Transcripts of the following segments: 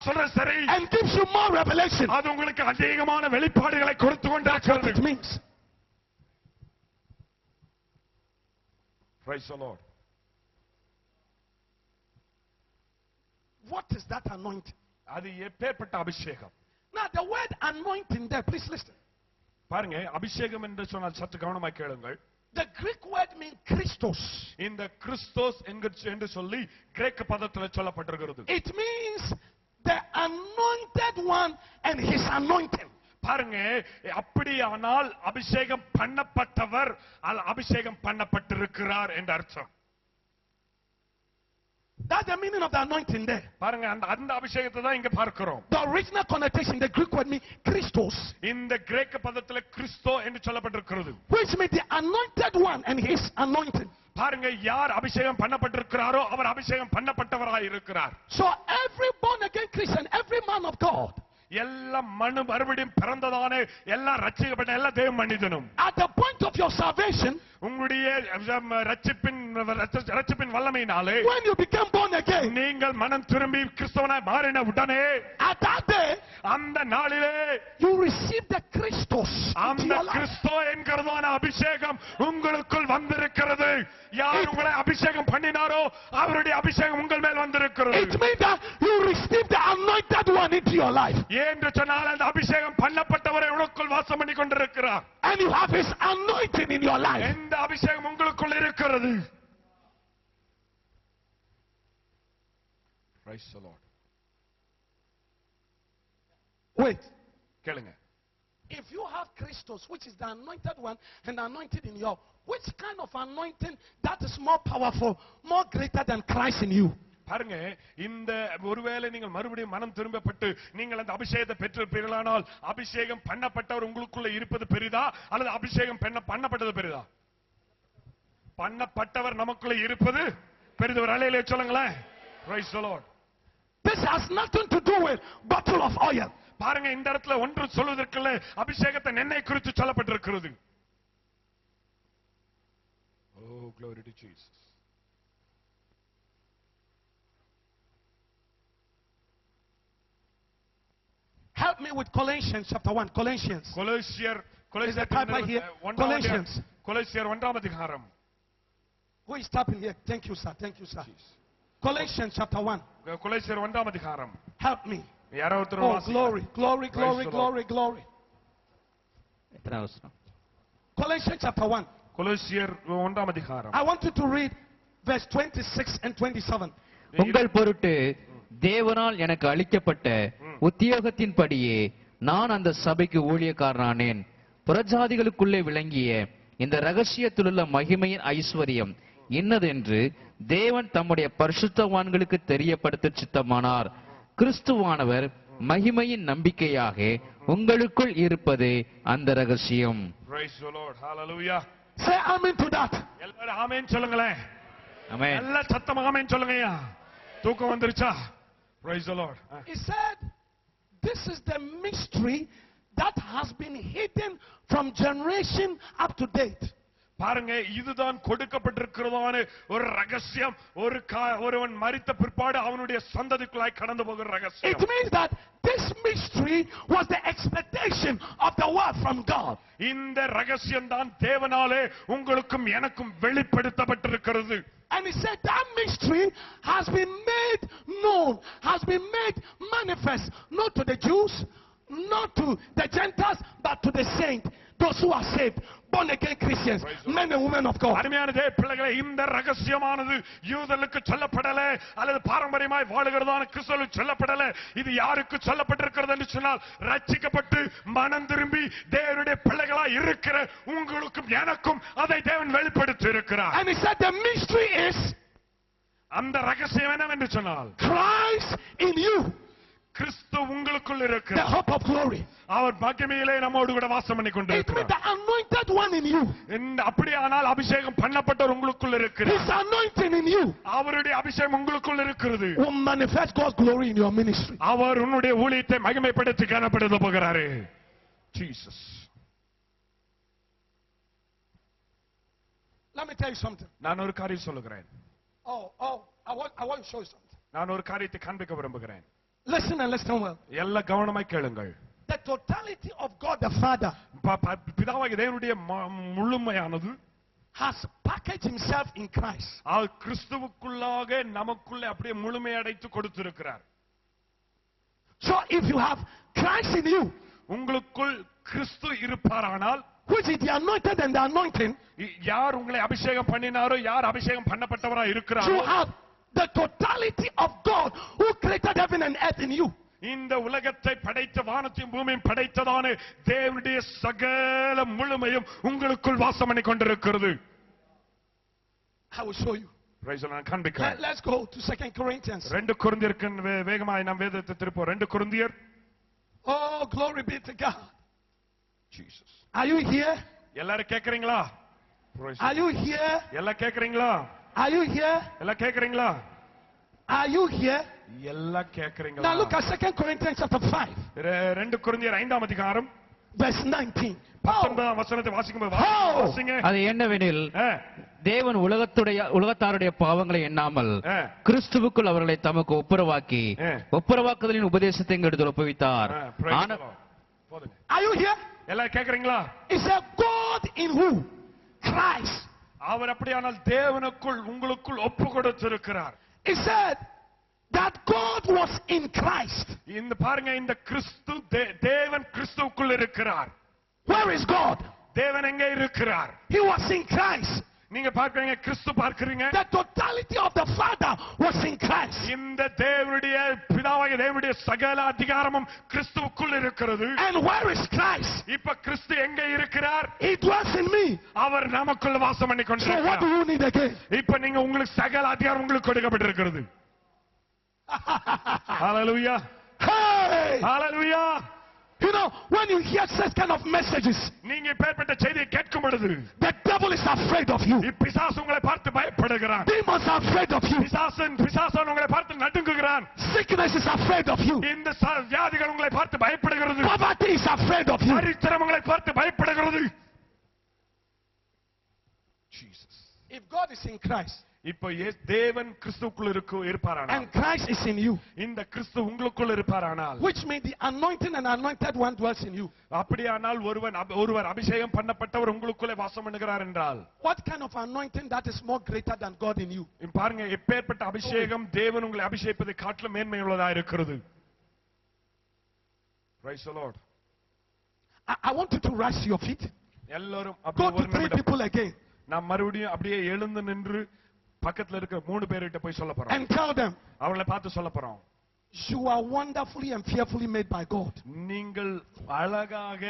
சொல்ற சரி. And gives you more revelation. அது உங்களுக்கு அதிகமான வெளிப்பாடுகளை கொடுத்து கொண்டிருக்கிறது. It means. Praise the Lord. What is that anointing? அது எப்பேற்பட்ட அபிஷேகம்? Now the word anointing there, please listen. பாருங்க, அபிஷேகம் என்று சொன்னால் சற்று கவனமாய் கேளுங்கள். The Greek word means Christos. இந்த கிறிஸ்தோஸ் என்று சொல்லி கிரேக்க பதத்தில் சொல்லப்பட்டிருக்கிறது. It means the anointed one and his anointing. பாருங்க, அப்படியானால் அபிஷேகம் பண்ணப்பட்டவர் அபிஷேகம் பண்ணப்பட்டிருக்கிறார் என்ற அர்த்தம். That's the meaning of the anointing there. பாருங்க, அந்த அபிஷேகத்தை தான் இங்க பார்க்கிறோம். The original connotation, the Greek word means Christos. இந்த கிரேக்க பதத்தில் கிறிஸ்தோ என்று சொல்லப்பட்டிருக்கிறது. Which means the anointed one and his anointing. பாருங்க, யார் அபிஷேகம் பண்ணப்பட்டிருக்கிறாரோ அவர் அபிஷேகம் பண்ணப்பட்டவராய் இருக்கிறார். So every born again Christian, every man of God, எல்லா மறுபடியும் பிறந்ததான எல்லா ரட்சிக்கப்பட்ட எல்லா தேவ மனிதனும் at the point of your salvation, உங்களுடைய ரட்சிப்பின் வல்லமையினாலே, when you become born again, நீங்கள் மனம் திரும்பி கிறிஸ்தவனாய் மாறின உடனே, at that day, அந்த நாளிலே you receive the Christos. அந்த கிறிஸ்தோ என்கிறதான அபிஷேகம் உங்களுக்குள் வந்திருக்கிறது. யார் உங்களை அபிஷேகம் பண்ணினாரோ அவருடைய அபிஷேகம் உங்கள் மேல் வந்திருக்கிறது. It means that you receive the anointed one into your life. என்று சொன்னால் அந்த அபிஷேகம் பண்ணப்பட்டவரை உங்களுக்குள் வாசம் பண்ணி கொண்டிருக்கிறார். And you have his anointing in your life. இந்த அபிஷேகம் உங்களுக்குள் இருக்கிறது. Praise the Lord. Wait. கேளுங்க. If you have Christos, which is the anointed one and anointed in you, which kind of anointing that is more powerful, more greater than Christ in you? பாருங்க, இந்த ஒருவேளை நீங்கள் மறுபடியும் மனம் திரும்பப்பட்டு நீங்கள் அந்த அபிஷேகத்தை பெற்றிருப்பீர்களானால் அபிஷேகம் பண்ணப்பட்டவர் உங்களுக்குள்ள இருப்பது பெரிதா அல்லது அபிஷேகம் பண்ணப்பட்டது பெரிதா? பண்ணப்பட்டவர் நமக்குள்ள இருப்பது பெரிது. ஒரு அலையிலே சொல்லுங்களேன். Praise the Lord. This has nothing to do with bottle of oil. பாருங்க, இந்த இடத்துல ஒன்று சொல்வதற்குள்ள அபிஷேகத்தை எண்ணெய் குறித்து சொல்லப்பட்டிருக்கிறது. Oh, glory to Jesus. Help me with Colossians chapter 1. Colossians. கொலோசியர் Is the type right here? Colossians. கொலோசியர் 1ஆம் அதிகாரம். Who is tapping here? Thank you, sir. Thank you, sir. Colossians chapter 1. கொலோசியர் 1ஆம் அதிகாரம். Help me. யாரோ ஒருத்தர் Oh, வாசிங்க. glory, glory, glory, glory, glory. Colossians chapter 1. கொலோசியர் 1ஆம் அதிகாரம். I want you to read verse 26 and 27. உங்கள் பொருட்டு தேவனால் எனக்கு அளிக்கப்பட்ட உத்தியோகத்தின்படியே நான் அந்த சபைக்கு ஊழியக்காரனானேன். புறஜாதிகளுக்குள்ளே விளங்கிய இந்த ரகசியத்திலுள்ள மகிமையின் ஐஸ்வர்யம் இன்னதென்று தேவன் தம்முடைய பரிசுத்தவான்களுக்கு தெரியப்படுத்த சித்தமானார். கிறிஸ்துவானவர் மகிமையின் நம்பிக்கையாக உங்களுக்குள் இருப்பதே அந்த ரகசியம். Praise the Lord. Hallelujah. Say amen to that. எல்லாரும் ஆமென் சொல்லுங்களேன். ஆமென். எல்லா சத்தமா ஆமென் சொல்லுங்கயா. தூக்கம் வந்துருச்சா? Praise the Lord. He said, this is the mystery that has been hidden from generation up to date. பாருங்க, இதுதான் கொடுக்கப்பட்டிருக்கிறதான ஒரு ரகசியம். ஒருவன் மரித்த பிற்பாடு அவனுடைய சந்ததிக்குள்ளாய் கடந்து போகிற ரகசியம். It means that this mystery was the expectation of the word from God. இந்த ரகசியம் தான் தேவனாலே உங்களுக்கும் எனக்கும் வெளிப்படுத்தப்பட்டிருக்கிறது. And he said that mystery has been made known, has been made manifest, not to the Jews, not to the Gentiles, but to the saints, those who are saved, born again Christians, men and women of God. அருமையான தேவ பிள்ளைகளே, இந்த ரகசியமானது யூதர்களுக்கு சொல்லப்படல அல்லது பாரம்பரியமாய் வாழுகிறதான கிறிஸ்தவர்களுக்கு சொல்லப்படல. இது யாருக்கு சொல்லப்பட்டிருக்கிறது என்று சொன்னால், ரட்சிக்கப்பட்டு மனம் திரும்பி தேவனுடைய பிள்ளைகளாய் இருக்கிற உங்களுக்கும் எனக்கும் அதை தேவன் வெளிப்படுத்தி இருக்கிறார். And he said the mystery is அந்த ரகசியம் என்னவென்று சொன்னால், Christ in you, கிறிஸ்து உங்களுக்குள் the இருக்கிறார். hope of glory. அவர் மகிமையிலே நம்மோடு கூட வாசம் பண்ணி It means கொண்டிருக்கிறார். the anointed one in you, அப்படியானால் அபிஷேகம் பண்ணப்பட்டவர் உங்களுக்குள் இருக்கிறார். his anointing in you, அவருடைய அபிஷேகம் உங்களுக்குள் இருக்கிறது. will manifest God's glory in your ministry. அவர் உன்னுடைய ஊழியத்தை மகிமைப்படுத்தி காணப்படுத்த போகிறாரு. Jesus. Let me tell you something. நான் ஒரு காரியம் சொல்லுகிறேன். I want to show you something. நான் ஒரு காரியத்தை காண்பிக்க விரும்புகிறேன். Listen and listen well. எல்லா கவனமாய் கேளுங்கள். The totality of God the Father பிதாவாகிய தேவனுடைய முழுமையானது has packaged himself in Christ. அவர் கிறிஸ்துவுக்குள்ளாக நமக்குள்ளே அப்படியே முழுமையடைத்து கொடுத்திருக்கிறார். So if you have Christ in you, உங்களுக்குள் கிறிஸ்து இருப்பாரானால், which is the anointed and the anointing, யார் உங்களை அபிஷேகம் பண்ணினாரோ, யார் அபிஷேகம் பண்ணப்பட்டவராய் you இருக்கிறாரோ, have the totality of God who created heaven and earth in you. இந்த உலகத்தை படைத்த வானத்தையும் பூமியும் படைத்ததான தேவனுடைய சகல முழுமையும் உங்களுக்குள் வாசம் பண்ணி கொண்டிருக்கிறது. I will show you. Praise the Lord. காண்பிக்கிறேன். Let's go to 2 Corinthians. 2 கொரிந்தியருக்கு வேகமாய் நாம் வேதத்தை திருப்போம். 2 கொரிந்தியர். Oh, glory be to God. Jesus. Are you here? எல்லாரும் கேக்குறீங்களா? Are you here? எல்லாம் கேக்குறீங்களா? Are you here? எல்லாம் கேக்குறீங்களா? Are you here? எல்லாம் கேக்குறீங்களா? Now look at 2 Corinthians chapter 5. 2 கொரிந்தியர் 5ஆம் அதிகாரம் verse 19. 19ஆம் வசனத்தை வாசிக்கும்போது வாசிங்க. அது என்னவெனில், தேவன் உலகத்தாருடைய பாவங்களை எண்ணாமல் கிறிஸ்துவுக்குள் அவர்களை தமக்கு ஒப்புரவாக்கி ஒப்புரவாக்குதலின் உபதேசத்தை எங்களுக்கு ஒப்புவித்தார். Are you here? எல்லாம் கேக்குறீங்களா? It's a God in who? Christ. அவர் அப்படியானால் தேவனுக்குள் உங்களுக்குள் ஒப்பு கொடுத்திருக்கிறார். He said that God was in Christ. இந்த பாருங்க, இந்த கிறிஸ்து தேவன் கிறிஸ்துவுக்குள் இருக்கிறார். Where is God? தேவன் எங்கே இருக்கிறார்? He was in Christ. நீங்க பார்க்கறீங்க, கிறிஸ்து பார்க்கறீங்க. The totality of the Father was in Christ. இந்த தேவனுடைய பிதாவாகிய தேவனுடைய சகல அதிகாரமும் கிறிஸ்துவுக்குள் இருக்கிறது. And where is Christ? இப்ப கிறிஸ்து எங்கே இருக்கிறார்? He dwells in me. அவர் நமக்குள் வாசம் பண்ணி So what கொண்டிருக்கிறார். do you need again? இப்ப நீங்க உங்களுக்கு சகல அதிகாரம் உங்களுக்கு கொடுக்கப்பட்டிருக்கிறது. Hallelujah. Hey! Hallelujah. You know, when you hear such kind of messages, நீங்க இப்பேற்பட்ட செய்தியை கேட்கும் பொழுது the devil is afraid of you. பிசாசு உங்களை பார்த்து பயப்படுகிறான். Demons are afraid of you. பிசாசன் உங்களை பார்த்து நடுங்குகிறான். Sickness is afraid of you. இந்த வியாதிகள் உங்களை பார்த்து பயப்படுகிறது. Poverty is afraid of you. தரித்திரம் உங்களை பார்த்து பயப்படுகிறது. Jesus. If God is in Christ இப்போ தேவன் கிறிஸ்துவுக்குள் இருப்பாரானால், and Christ is in you, இந்த கிறிஸ்து உங்களுக்குள் இருப்பாரானால், which means the anointing and anointed one dwells in you. அப்படியானால் ஒருவர் அபிஷேகம் பண்ணப்பட்டவர் உங்களுக்குள்ளே வாசம் பண்ணுகிறார் என்றால், What kind of anointing that is more greater than God in you? பாருங்க, எப்பேற்பட்ட அபிஷேகம் தேவன் உங்களை அபிஷேகிப்பதை காட்டிலும் மேன்மையுள்ளதா இருக்கிறது. Praise the Lord. I want you to rise to your feet. எல்லாரும் Go to 3 people again நான் மறுபடியும் அப்படியே எழுந்து நின்று பக்கத்துல இருக்க 3 பேர்கிட்ட போய் சொல்ல போறோம். and tell them, அவங்களை பார்த்து சொல்ல போறோம், you are wonderfully and fearfully made by God. நீங்கள் அழகாக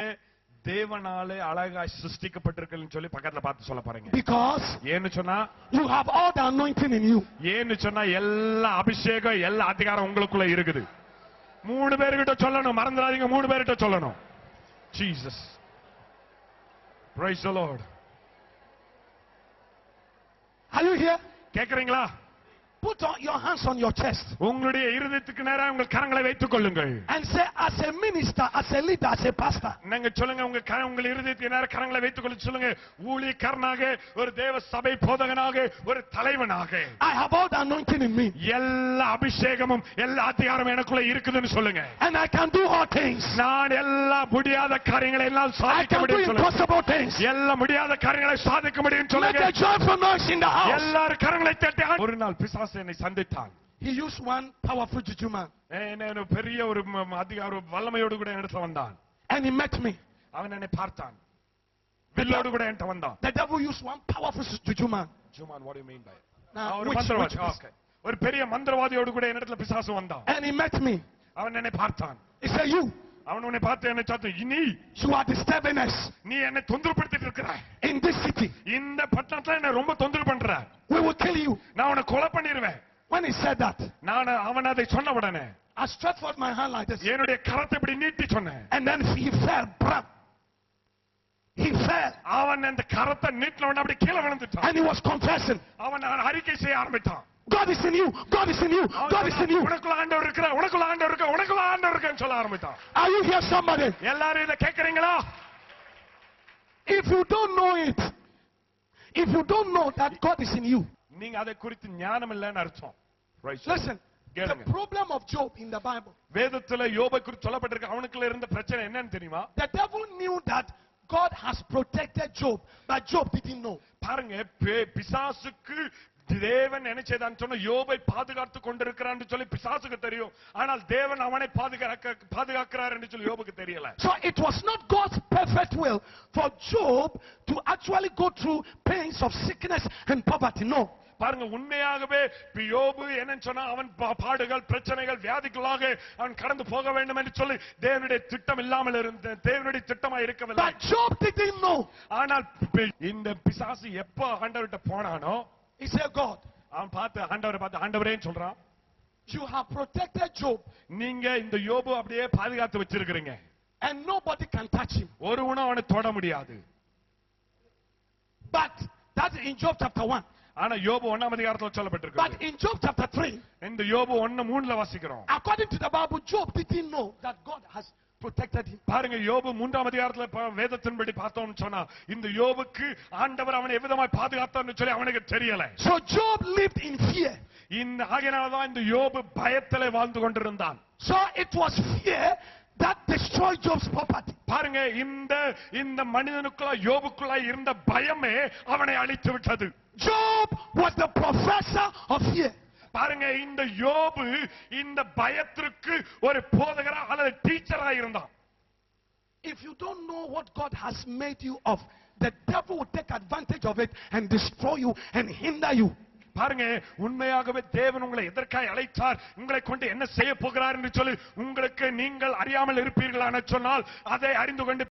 தேவனாலே அழகாய் சிருஷ்டிக்கப்பட்டிருக்கீங்கன்னு சொல்லி பக்கத்துல பார்த்து சொல்ல போறீங்க. Because ஏன்னு சொன்னா, you have all the anointing in you. ஏன்னு சொன்னா எல்லா அபிஷேகம் எல்லா அதிகாரம் உங்களுக்குள்ள இருக்குது. 3 பேர்கிட்ட சொல்லணும், மறந்துடாதீங்க, 3 பேர்கிட்ட சொல்லணும். Jesus. Praise the Lord. Are you here? கேக்குறீங்களா? Put your hands on your chest உங்களுடைய இருதயத்துக்கு நேரா உங்கள் கரங்களை வைத்துக் கொள்ளுங்கள். and say, as a minister, as a leader, as a pastor, நீங்க சொல்லுங்க, உங்கள் இருதயத்துக்கு நேரா கரங்களை வைத்துக் கொள்ள சொல்லுங்க. ஊழியக்காரனாக, ஒரு தேவ சபை போதகனாக, ஒரு தலைவனாக, I have all the anointing in me எல்லா அபிஷேகமும் எல்லா அதிகாரமும் எனக்குள்ள இருக்குதுன்னு சொல்லுங்க. and I can do all things. நான் எல்லா முடியாத காரியங்களை எல்லாம் I சாதிக்க can do முடியும் சொல்லுங்க. impossible things. எல்லா முடியாத காரியங்களை சாதிக்க முடியும் Make சொல்லுங்க. a joyful noise in the house. எல்லாரும் கரங்களை தட்டி. ஒரு நாள் பிசாசு என்னை சந்தித்தான். He used one powerful juju man பெரிய ஒரு அதிகார வல்லமையோடு கூட இடத்துல வந்தான். and he met me. அவன் என்னை பார்த்தான். வில்லோடு கூட என்கிட்ட வந்தான். The devil used one powerful juju man. Juman, what do you mean by it? Now, ஒரு which மந்திரவாதி. is- Okay. ஒரு பெரிய மந்திரவாதியோடு கூட என்னிடத்துல பிசாசு வந்தான். and he met me. அவன் என்னை பார்த்தான். He said, you அவன் உன்னை பார்த்து என்னை சாத்து, நீ you are disturbing us நீ என்னை தொந்தரப்படுத்திட்டு இருக்கிறாய். in this city. இந்த பட்டணத்துல என்னை ரொம்ப தொந்தரவு பண்ற. We will kill you. நான் உன்னை கொலை பண்ணிடுவேன். When he said that, அவன் அதை சொன்ன உடனே I stretched forth my hand like this, என்னுடைய கரத்தை இப்படி நீட்டி சொன்னேன். and then he fell. Bram. He fell, அவன் அந்த கரத்தை நீட்டின உடனே அப்படி கீழே விழுந்துட்டான். and he was confessing, அவன் அறிக்கை செய்ய ஆரம்பித்தான். God is in you. God is in you. God is in you. உனக்குள்ள ஆண்டவர் இருக்கிற, உனக்குள்ள ஆண்டவர் இருக்க, உனக்குள்ள ஆண்டவர் இருக்கன்னு சொல்ல ஆரம்பித்தான். Are you here, somebody? எல்லாரும் இதை கேட்கறீங்களா? If you don't know it, if you don't know that God is in you, நீங்க அதை குறித்து ஞானம் இல்லைன்னு அர்த்தம். listen, The problem of Job in the Bible. வேதத்துல யோபை குறித்து சொல்லப்பட்டிருக்கு. அவனுக்குள்ள இருந்த பிரச்சனை என்னன்னு தெரியுமா? The devil knew that God has protected Job, but Job didn't know. பாருங்க, பிசாசுக்கு தேவன் என்ன செய்தான்னு சொன்னா யோபை பாதுகாத்து கொண்டிருக்கிறான்னு சொல்லி பிசாசுக்கு தெரியும். ஆனால் தேவன் அவனை பாதுகாக்கிறார் என்று சொல்லி யோபுக்கு தெரியல. So it was not God's perfect will for Job to actually go through pains of sickness and poverty. No. பாருங்க, உண்மையாகவே யோபு என்ன சொன்னா அவன் பாடுகள், பிரச்சனைகள், வியாதிகளாக அவன் கடந்து போக வேண்டும் என்று சொல்லி தேவனுடைய திட்டம் இல்லாமல் இருந்த தேவனுடைய திட்டமா இருக்கவில்லை. But Job didn't know. ஆனால் இந்த பிசாசு எப்ப ஆண்டவர்கிட்ட போனானோ, he said, God, அவன் ஆண்டவரை பார்த்து ஆண்டவரேன்னு சொல்றான், you have protected Job, நீங்க இந்த யோபு அப்படியே பாதுகாத்து வச்சிருக்கிறீங்க, and nobody can touch him. ஒருவனும் அவனை தொட முடியாது. But that's in Job chapter 1. ஆனா யோபு 1ஆம் அதிகாரத்துல சொல்லப்பட்டிருக்கு. But in Job chapter 3, இந்த யோபு 1:3ல வாசிக்கிறோம். according to the Bible, Job didn't know that God has protected him. பாருங்க, யோபு 3ஆம் அதிகாரத்துல வேதத்தின்படி பார்த்தோம்னு சொன்னா இந்த யோபுக்கு ஆண்டவர் அவனை எவ்விதமாய் பாதுகாத்தார்னு சொல்லி அவனுக்கு தெரியல. So Job lived in fear. ஆகையினால்தான் இந்த யோபு பயத்திலே வாழ்ந்து கொண்டிருந்தான். So it was fear that destroyed Job's property. பாருங்க, இந்த மனிதனுக்குள்ள யோபுக்குள்ள இருந்த பயமே அவனை அழித்து விட்டது. Job was the professor of fear. பாருங்க, இந்த யோபு இந்த பயத்திற்கு ஒரு போதகரா அல்லது டீச்சரா இருந்தான். If you don't know what God has made you of, the devil will take advantage of it and destroy you and hinder you. பாருங்க, உண்மையாகவே தேவன் உங்களை எதற்காக அழைத்தார், உங்களை கொண்டு என்ன செய்ய போகிறார் என்று சொல்லி உங்களுக்கு நீங்கள் அறியாமல் இருப்பீர்களான சொன்னால் அதை அறிந்து கொண்டு